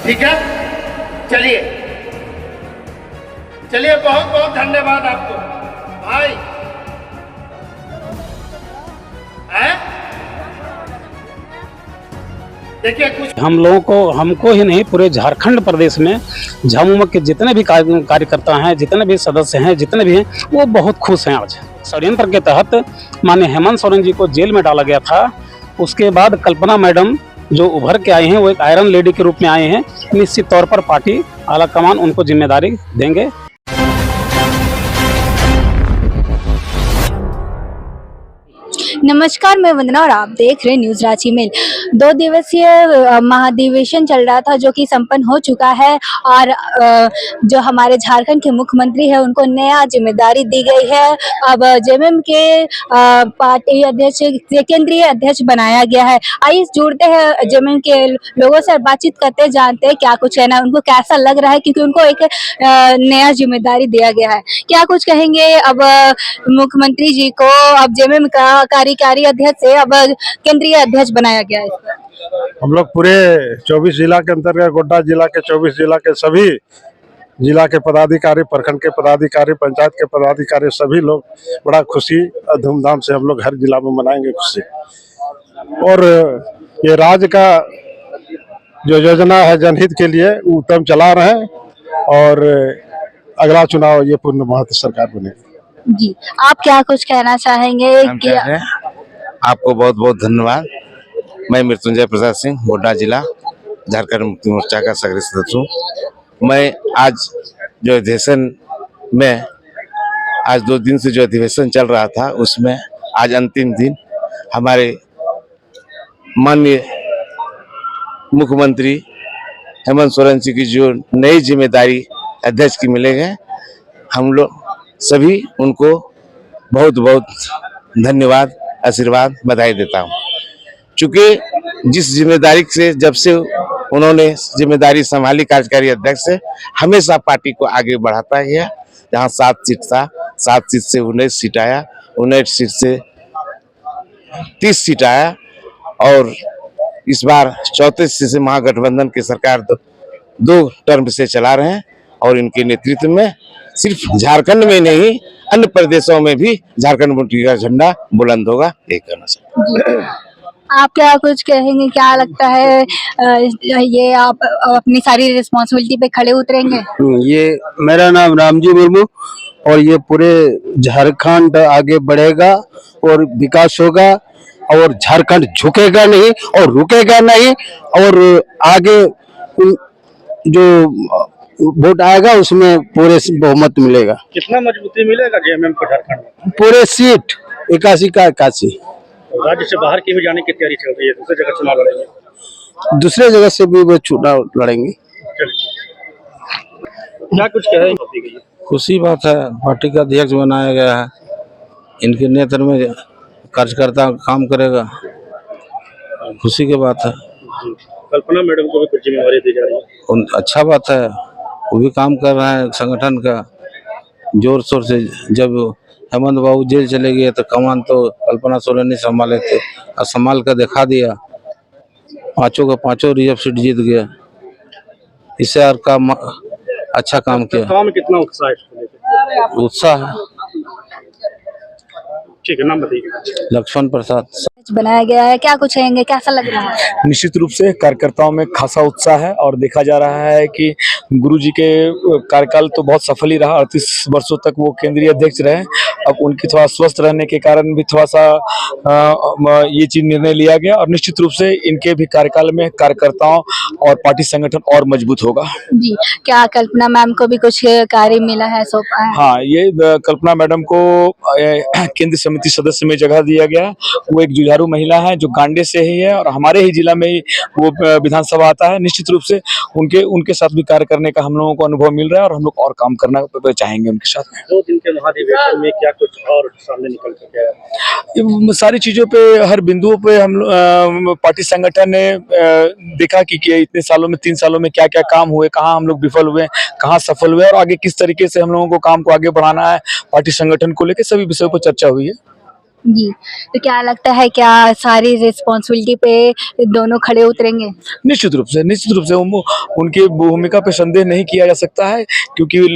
ठीक है, चलिए चलिए, बहुत बहुत धन्यवाद आपको भाई। देखिए कुछ हम लोगों को, हमको ही नहीं पूरे झारखंड प्रदेश में झामुमो के जितने भी कार्यकर्ता हैं, जितने भी सदस्य हैं, जितने भी हैं, वो बहुत खुश हैं। आज षड्यंत्र के तहत माननीय हेमंत सोरेन जी को जेल में डाला गया था। उसके बाद कल्पना मैडम जो उभर के आई हैं, वो एक आयरन लेडी के रूप में आए हैं। निश्चित तौर पर पार्टी आला कमान उनको जिम्मेदारी देंगे। नमस्कार, मैं वंदना और आप देख रहे हैं न्यूज रांची मेल। 2 दिवसीय महाधिवेशन चल रहा था जो कि संपन्न हो चुका है और जो हमारे झारखंड के मुख्यमंत्री है उनको नया जिम्मेदारी दी गई है। अब जेएमएम के पार्टी अध्यक्ष, केंद्रीय अध्यक्ष बनाया गया है। आइए जुड़ते हैं जेएमएम के लोगों से, बातचीत करते, जानते हैं क्या कुछ कहना है, उनको कैसा लग रहा है, क्योंकि उनको एक नया जिम्मेदारी दिया गया है। क्या कुछ कहेंगे अब मुख्यमंत्री जी को अब जेएमएम का कार्यकारी अध्यक्ष से अब केंद्रीय अध्यक्ष बनाया गया है। हम लोग पूरे 24 जिला के अंतर्गत गोड्डा जिला के 24 जिला के सभी जिला के पदाधिकारी, प्रखंड के पदाधिकारी, पंचायत के पदाधिकारी, सभी लोग बड़ा खुशी और धूमधाम से हम लोग हर जिला में मनाएंगे खुशी। और ये राज्य का जो योजना है जनहित के लिए उत्तम चला रहे हैं और अगला चुनाव ये पूर्ण भारत सरकार बनेगी। जी, आप क्या कुछ कहना चाहेंगे? आपको बहुत बहुत धन्यवाद। मैं मृत्युंजय प्रसाद सिंह, गोड्डा जिला झारखंड मुक्ति मोर्चा का सक्रिय सदस्य हूँ। मैं आज जो अधिवेशन में, आज 2 दिन से जो अधिवेशन चल रहा था उसमें आज अंतिम दिन हमारे माननीय मुख्यमंत्री हेमंत सोरेन जी की जो नई जिम्मेदारी अध्यक्ष की मिलेंगे, हम लोग सभी उनको बहुत बहुत धन्यवाद, आशीर्वाद, बधाई देता हूँ। चूँकि जिस जिम्मेदारी से जब से उन्होंने जिम्मेदारी संभाली कार्यकारी अध्यक्ष से, हमेशा पार्टी को आगे बढ़ाता गया। जहाँ 7 सीट था, 7 सीट से 19 सीट आया, 19 सीट से 30 सीट आया और इस बार 34 सीट से महागठबंधन की सरकार 2 टर्म से चला रहे हैं और इनके नेतृत्व में सिर्फ झारखंड में नहीं, अन्य प्रदेशों में भी झारखंड मुक्ति का झंडा बुलंद होगा। यही कहना चाहते हैं। आप क्या कुछ कहेंगे? क्या लगता है ये आप अपनी सारी रिस्पॉन्सिबिलिटी पे खड़े उतरेंगे? ये मेरा नाम रामजी मुर्मू और ये पूरे झारखंड आगे बढ़ेगा और विकास होगा और झारखंड झुकेगा नहीं और रुकेगा नहीं और आगे जो वोट आएगा उसमें पूरे बहुमत मिलेगा। कितना मजबूती मिलेगा जेएमएम को झारखंड में? पूरे सीट 81 का 81। राज्य से बाहर की भी जाने की तैयारी चल रही है, दूसरी जगह चुनाव लड़ेंगे? दूसरे जगह से भी वो चुनाव लड़ेंगे। क्या कुछ कहेंगे? खुशी बात है, पार्टी का अध्यक्ष बनाया गया है, इनके नेतृत्व में कार्यकर्ता काम करेगा, खुशी की बात है। कल्पना मैडम को भी कुछ जिम्मेदारी दी जा रही है, अच्छा बात है, वो भी काम कर रहे हैं संगठन का जोर शोर से। जब हेमंत बाबू जेल चले गए तो कमान तो कल्पना सोरेन ने संभाले थे और संभाल कर दिखा दिया। 5 का 5 रिजर्व सीट जीत गया, इससे और काम अच्छा काम किया। काम कितना उत्साह है? उत्साह है। ठीक है, नाम बताइए। लक्ष्मण प्रसाद बनाया गया है, क्या कुछ कहेंगे? कैसा लग रहा है? निश्चित रूप से कार्यकर्ताओं में खासा उत्साह है और देखा जा रहा है कि गुरुजी के कार्यकाल तो बहुत सफल ही रहा। 38 वर्षों तक वो केंद्रीय अध्यक्ष रहे। अब उनकी थोड़ा स्वस्थ रहने के कारण भी थोड़ा सा ये चीज निर्णय लिया गया और निश्चित रूप से इनके भी कार्यकाल में कार्यकर्ताओं और पार्टी संगठन और मजबूत होगा। जी, क्या कल्पना मैम को भी कुछ कार्य मिला है, सौंपा है? हाँ, ये कल्पना मैडम को केंद्रीय समिति सदस्य में जगह दिया गया। वो एक जुझारू महिला है जो गांडे से ही है और हमारे ही जिला में ही वो विधानसभा आता है। निश्चित रूप से उनके साथ भी कार्य करने का हम लोगों को अनुभव मिल रहा है और हम लोग और काम करना चाहेंगे उनके साथ में। 2 दिन के महाधिवेशन में क्या कुछ और सामने निकल के आया? सारी चीजों पे, हर बिंदुओं पे हम पार्टी संगठन ने देखा कि इतने सालों में, 3 सालों में क्या क्या काम हुए, कहाँ हम लोग विफल हुए, कहाँ सफल हुए और आगे किस तरीके से हम लोगों को काम को आगे बढ़ाना है। पार्टी संगठन को लेकर सभी विषयों पर चर्चा हुई है। जी, तो क्या लगता है क्या सारी रिस्पॉन्सिबिलिटी पे दोनों खड़े उतरेंगे? निश्चित रूप से उनकी भूमिका पे संदेह नहीं किया जा सकता है, क्योंकि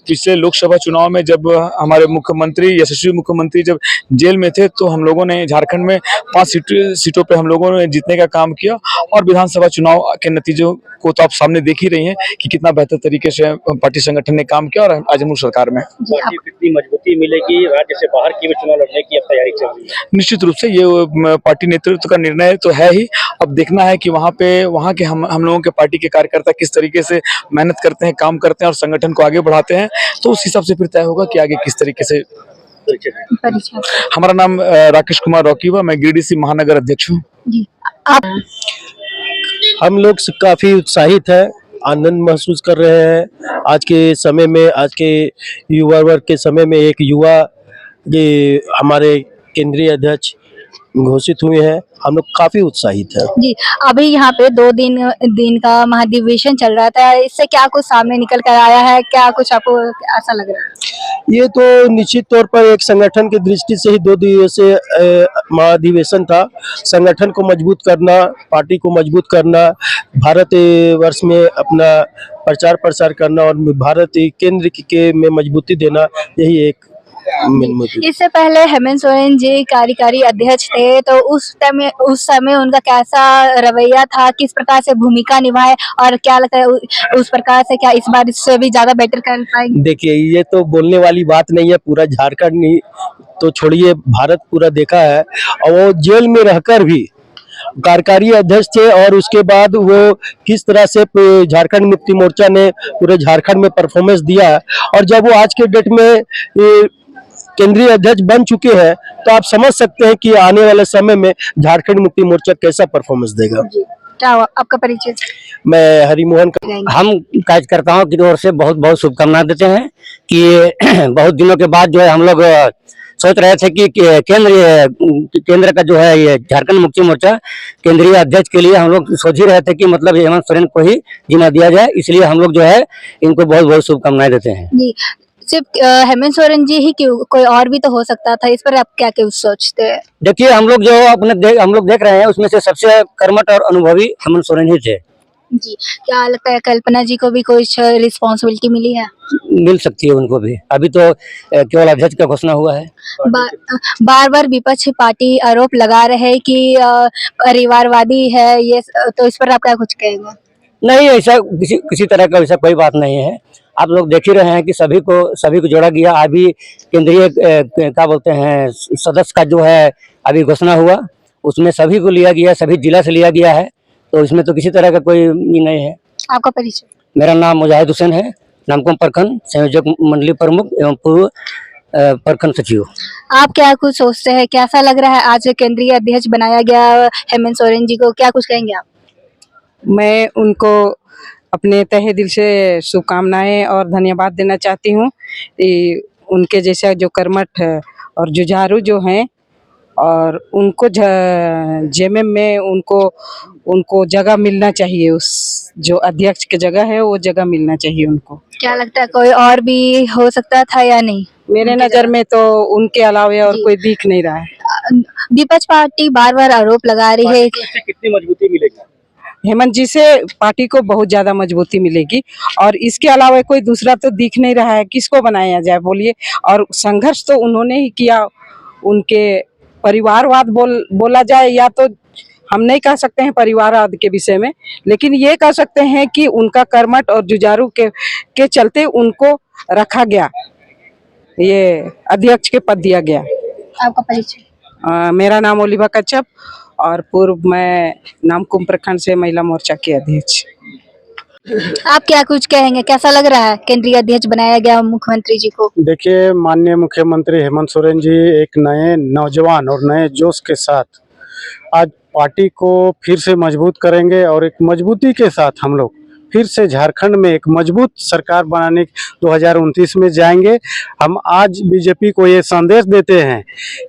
पिछले लोकसभा चुनाव में जब हमारे मुख्यमंत्री, यशस्वी मुख्यमंत्री जब जेल में थे, तो हम लोगों ने झारखंड में 5 सीटों पे हम लोगों ने जीतने का काम किया, और विधानसभा चुनाव के नतीजों को तो आप सामने देख ही रही हैं कि कितना बेहतर तरीके से पार्टी संगठन ने काम किया, और आज हम लोग सरकार में हैं। जी, पार्टी को कितनी मजबूती मिलेगी, राज्य से बाहर की भी चुनाव लड़ने की अब तैयारी चल रही है? निश्चित रूप से ये पार्टी नेतृत्व का निर्णय तो है ही। अब देखना है कि वहाँ के हम लोगों के पार्टी के कार्यकर्ता किस तरीके से मेहनत करते हैं, काम करते हैं और संगठन को आगे बढ़ाते हैं, तो उस हिसाब से फिर तय होगा कि आगे किस तरीके से। परिचय। हमारा नाम राकेश कुमार रॉकीवा, मैं गिरिडीह से महानगर अध्यक्ष हूँ। जी, आप हम लोग काफी उत्साहित है, आनंद महसूस कर रहे हैं। आज के समय में, आज के युवा वर्ग के समय में एक युवा ये हमारे केंद्रीय अध्यक्ष घोषित हुए हैं। हम लोग काफी उत्साहित है। जी, अभी यहाँ पे 2 दिन का महाधिवेशन चल रहा था, इससे क्या कुछ सामने निकल कर आया है? क्या कुछ आपको ऐसा लग रहा है? ये तो निश्चित तौर पर एक संगठन की दृष्टि से ही 2 दिवसीय महाधिवेशन था। संगठन को मजबूत करना, पार्टी को मजबूत करना, भारत वर्ष में अपना प्रचार प्रसार करना और भारत केंद्र के में मजबूती देना, यही एक मेन मोटिव। इससे पहले हेमंत सोरेन जी कार्यकारी अध्यक्ष थे, तो उस समय उनका कैसा रवैया था, किस प्रकार से भूमिका निभाए, और क्या लगता है उस प्रकार से क्या इस बार इससे भी ज्यादा बेटर कर पाएंगे? देखिए, ये तो बोलने वाली बात नहीं है। पूरा झारखंड नहीं तो छोड़िए, भारत पूरा देखा है, और वो जेल में रहकर भी कार्यकारी अध्यक्ष थे, और उसके बाद वो किस तरह से झारखंड मुक्ति मोर्चा ने पूरे झारखंड में परफॉर्मेंस दिया है, और जब वो आज के डेट में केंद्रीय अध्यक्ष बन चुके हैं, तो आप समझ सकते हैं कि आने वाले समय में झारखंड मुक्ति मोर्चा कैसा परफॉर्मेंस देगा। क्या आपका परिचय? मैं हरिमोहन। हम कार्यकर्ताओं की ओर से बहुत बहुत शुभकामनाएं देते हैं कि बहुत दिनों के बाद जो है हम लोग सोच रहे थे कि केंद्र का जो है ये झारखंड मुक्ति मोर्चा केंद्रीय अध्यक्ष के लिए हम लोग सोच ही रहे थे कि मतलब हेमंत सोरेन को ही जिम्मा दिया जाए, इसलिए हम लोग जो है इनको बहुत बहुत शुभकामनाएं देते हैं। जी, सिर्फ हेमंत सोरेन जी ही क्यों, कोई और भी तो हो सकता था, इस पर आप क्या क्या सोचते हैं? देखिए, हम लोग जो हम लोग देख रहे हैं उसमें से सबसे कर्मठ और अनुभवी हेमंत सोरेन ही थे। जी, क्या लगता है कल्पना जी को भी कुछ रिस्पॉन्सिबिलिटी मिली है? मिल सकती है उनको भी, अभी तो केवल अध्यक्ष का घोषणा हुआ है। बार बार विपक्ष पार्टी आरोप लगा रहे हैं कि परिवारवादी है ये, तो इस पर आप क्या कुछ कहेंगे? नहीं, ऐसा किसी तरह का ऐसा कोई बात नहीं है। आप लोग देख ही रहे हैं कि सभी को जोड़ा गया। अभी केंद्रीय क्या बोलते हैं सदस्य का जो है अभी घोषणा हुआ, उसमें सभी को लिया गया, सभी जिला से लिया गया है, तो इसमें तो किसी तरह का कोई ये नहीं है। आपका परिचय? मेरा नाम मुजाहिद हुसैन है, नामकुम प्रखंड संयोजक मंडली प्रमुख एवं पूर्व प्रखंड सचिव। आप क्या कुछ सोचते हैं, कैसा लग रहा है आज केंद्रीय अध्यक्ष बनाया गया हेमंत सोरेन जी को, क्या कुछ कहेंगे आप? मैं उनको अपने तहे दिल से शुभकामनाएं और धन्यवाद देना चाहती हूँ। उनके जैसा जो कर्मठ और जुझारू जो हैं, और उनको जेएमएम में उनको जगह मिलना चाहिए, उस जो अध्यक्ष की जगह है वो जगह मिलना चाहिए उनको। क्या लगता है कोई और भी हो सकता था या नहीं? मेरे नज़र में तो उनके अलावा और कोई दिख नहीं रहा है। विपक्ष पार्टी बार बार आरोप लगा रही है। कितनी मजबूती मिलेगी? हेमंत जी से पार्टी को बहुत ज्यादा मजबूती मिलेगी, और इसके अलावा कोई दूसरा तो दिख नहीं रहा है, किसको बनाया जाए बोलिए। और संघर्ष तो उन्होंने ही किया, उनके परिवारवाद बोला जाए या तो हम नहीं कह सकते हैं परिवारवाद के विषय में, लेकिन ये कह सकते हैं कि उनका कर्मठ और जुझारू के चलते उनको रखा गया, ये अध्यक्ष के पद दिया गया। आपका परिचय? मेरा नाम ओलिवा कच्छप, और पूर्व मैं नामकुम प्रखंड से महिला मोर्चा की अध्यक्ष। आप क्या कुछ कहेंगे, कैसा लग रहा है केंद्रीय अध्यक्ष बनाया गया मुख्यमंत्री जी को? देखिए, माननीय मुख्यमंत्री हेमंत सोरेन जी एक नए नौजवान और नए जोश के साथ आज पार्टी को फिर से मजबूत करेंगे, और एक मजबूती के साथ हम लोग फिर से झारखंड में एक मजबूत सरकार बनाने 2029 में जाएंगे। हम आज बीजेपी को ये संदेश देते हैं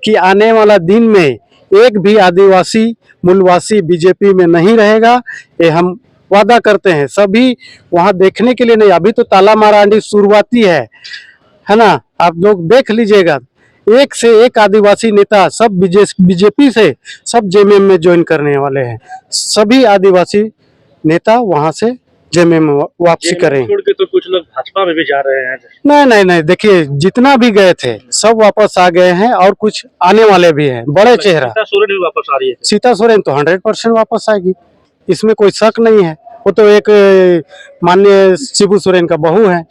कि आने वाला दिन में एक भी आदिवासी मूलवासी बीजेपी में नहीं रहेगा, ये हम वादा करते हैं। सभी वहाँ देखने के लिए नहीं, अभी तो ताला मारा हांडी शुरुआती है ना, आप लोग देख लीजिएगा। एक से एक आदिवासी नेता सब बीजेपी से सब जेएमएम में ज्वाइन करने वाले हैं। सभी आदिवासी नेता वहां से जेएमएम वापसी करें। छोड़ के तो कुछ लोग भाजपा में भी जा रहे हैं। नहीं, देखिए जितना भी गए थे सब वापस आ गए हैं और कुछ आने वाले भी हैं। बड़े चेहरा सीता सोरेन भी वापस आ रही है। सीता सोरेन तो 100% वापस आएगी, इसमें कोई शक नहीं है। वो तो एक माननीय शिबू सोरेन का बहू है।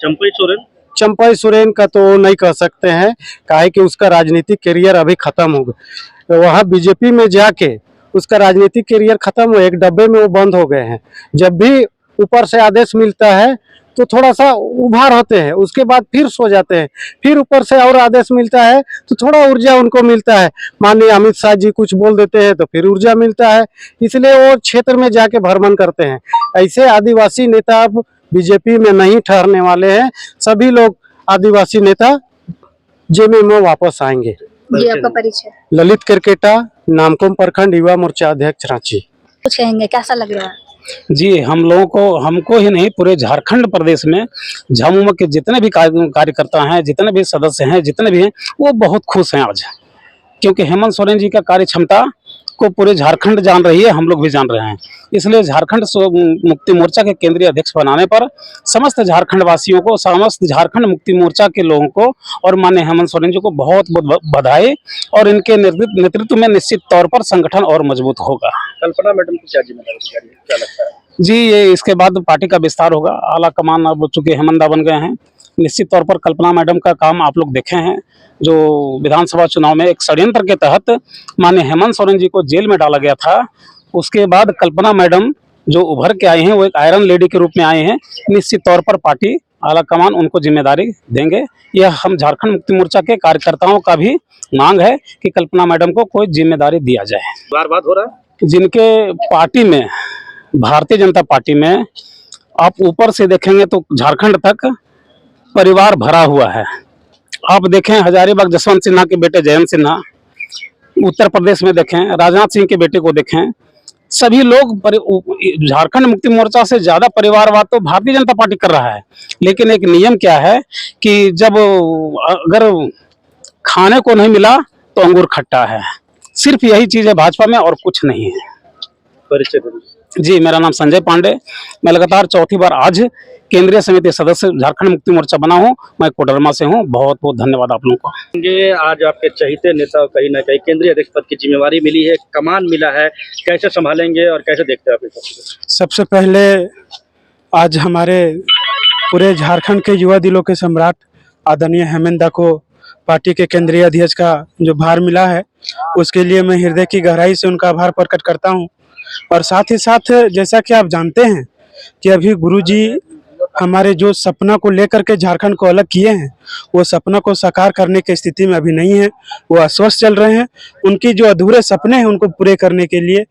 चंपई सोरेन का तो नहीं कह सकते हैं, काहे कि उसका राजनीतिक करियर अभी खत्म हो गया। वहाँ बीजेपी में जाके उसका राजनीतिक करियर खत्म हो, एक डब्बे में वो बंद हो गए हैं। जब भी ऊपर से आदेश मिलता है तो थोड़ा सा उभार होते हैं, उसके बाद फिर सो जाते हैं। फिर ऊपर से और आदेश मिलता है तो थोड़ा ऊर्जा उनको मिलता है। माननीय अमित शाह जी कुछ बोल देते हैं तो फिर ऊर्जा मिलता है, इसलिए वो क्षेत्र में जाके भ्रमण करते हैं। ऐसे आदिवासी नेता अब बीजेपी में नहीं ठहरने वाले हैं। सभी लोग आदिवासी नेता जेएमएम में वापस आएंगे। जी, आपका परिचय? ललित करकेटा, नामकुम प्रखंड युवा मोर्चा अध्यक्ष रांची। कुछ कहेंगे, कैसा लग रहा है? जी, हमको ही नहीं पूरे झारखंड प्रदेश में झामुमो के जितने भी कार्यकर्ता हैं, जितने भी सदस्य हैं, जितने भी हैं, वो बहुत खुश हैं आज, क्योंकि हेमंत सोरेन जी का कार्य क्षमता को पूरे झारखंड जान रही है, हम लोग भी जान रहे हैं। इसलिए झारखंड मुक्ति मोर्चा के केंद्रीय अध्यक्ष बनाने पर समस्त झारखंड वासियों को, समस्त झारखंड मुक्ति मोर्चा के लोगों को और माननीय हेमंत सोरेन जी को बहुत बहुत बधाई। और इनके नेतृत्व में निश्चित तौर पर संगठन और मजबूत होगा। कल्पना मैडम की क्या जिम्मेदारी है, क्या लगता है? जी, ये इसके बाद पार्टी का विस्तार होगा। आला कमान अब चूंकि हेमंत बन गए हैं, निश्चित तौर पर कल्पना मैडम का काम आप लोग देखे हैं, जो विधानसभा चुनाव में एक षड्यंत्र के तहत माननीय हेमंत सोरेन जी को जेल में डाला गया था। उसके बाद कल्पना मैडम जो उभर के आई हैं, वो एक आयरन लेडी के रूप में आए हैं। निश्चित तौर पर पार्टी आला कमान उनको जिम्मेदारी देंगे। यह हम झारखंड मुक्ति मोर्चा के कार्यकर्ताओं का भी मांग है कि कल्पना मैडम को कोई जिम्मेदारी दिया जाए। बात हो रहा है जिनके पार्टी में, भारतीय जनता पार्टी में आप ऊपर से देखेंगे तो झारखंड तक परिवार भरा हुआ है। आप देखें हजारीबाग जसवंत सिन्हा के बेटे जयंत सिन्हा, उत्तर प्रदेश में देखें राजनाथ सिंह के बेटे को देखें, सभी लोग झारखंड मुक्ति मोर्चा से ज्यादा परिवारवाद तो भारतीय जनता पार्टी कर रहा है। लेकिन एक नियम क्या है कि जब अगर खाने को नहीं मिला तो अंगूर खट्टा है, सिर्फ यही चीज है भाजपा में और कुछ नहीं है। परिचय जी, मेरा नाम संजय पांडे, मैं लगातार चौथी बार आज केंद्रीय समिति सदस्य झारखंड मुक्ति मोर्चा बना हूं। मैं कोडरमा से हूं। बहुत बहुत धन्यवाद आप लोगों को। आज आपके चहीते नेता कहीं ना कहीं केंद्रीय अध्यक्ष पद की जिम्मेवारी मिली है, कमान मिला है, कैसे संभालेंगे और कैसे देखते हैं आप? सबसे पहले आज हमारे पूरे झारखंड के युवा दिलों के सम्राट आदरणीय हेमंत दा को पार्टी के केंद्रीय अध्यक्ष का जो भार मिला है, उसके लिए मैं हृदय की गहराई से उनका आभार प्रकट करता हूं। और साथ ही साथ जैसा कि आप जानते हैं कि अभी गुरुजी हमारे जो सपना को लेकर के झारखंड को अलग किए हैं, वो सपना को साकार करने की स्थिति में अभी नहीं है, वो अस्वस्थ चल रहे हैं। उनकी जो अधूरे सपने हैं उनको पूरे करने के लिए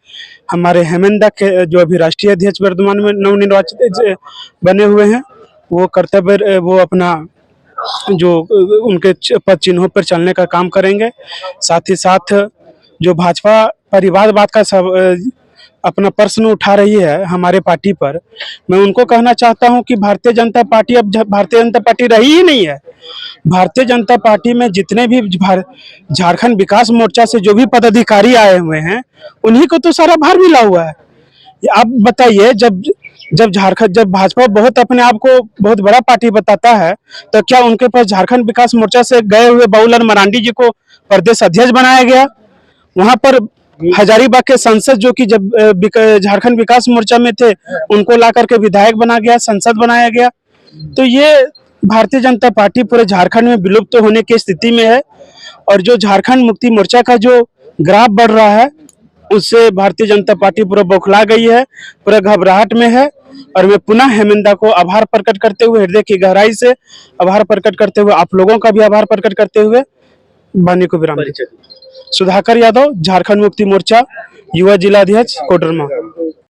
हमारे हेमंत दा के जो अभी राष्ट्रीय अध्यक्ष वर्तमान में नवनिर्वाचित बने हुए हैं, वो कर्तव्य वो अपना जो उनके पद चिन्हों पर चलने का काम करेंगे। साथ ही साथ जो भाजपा परिवारवाद का सब अपना प्रश्न उठा रही है हमारे पार्टी पर, मैं उनको कहना चाहता हूं कि भारतीय जनता पार्टी अब भारतीय जनता पार्टी रही ही नहीं है। भारतीय जनता पार्टी में जितने भी झारखंड विकास मोर्चा से जो भी पदाधिकारी आए हुए हैं, उन्हीं को तो सारा भार मिला हुआ है। आप बताइए, जब भाजपा बहुत अपने आप को बहुत बड़ा पार्टी बताता है, तो क्या उनके पास झारखंड विकास मोर्चा से गए हुए बाबूलाल मरांडी जी को प्रदेश अध्यक्ष बनाया गया? वहां पर हजारीबाग के सांसद जो कि जब झारखंड विकास मोर्चा में थे, उनको ला करके विधायक बना गया, संसद बनाया गया। तो ये भारतीय जनता पार्टी पूरे झारखंड में विलुप्त होने की स्थिति में है। और जो झारखंड मुक्ति मोर्चा का जो ग्राफ बढ़ रहा है, उससे भारतीय जनता पार्टी पूरा बौखला गई है, पूरा घबराहट में है। और मैं पुनः हेमंत दा को आभार प्रकट करते हुए, हृदय की गहराई से आभार प्रकट करते हुए, आप लोगों का भी आभार प्रकट करते हुए वाणी को विराम। सुधाकर यादव, झारखंड मुक्ति मोर्चा युवा जिला अध्यक्ष, कोडरमा।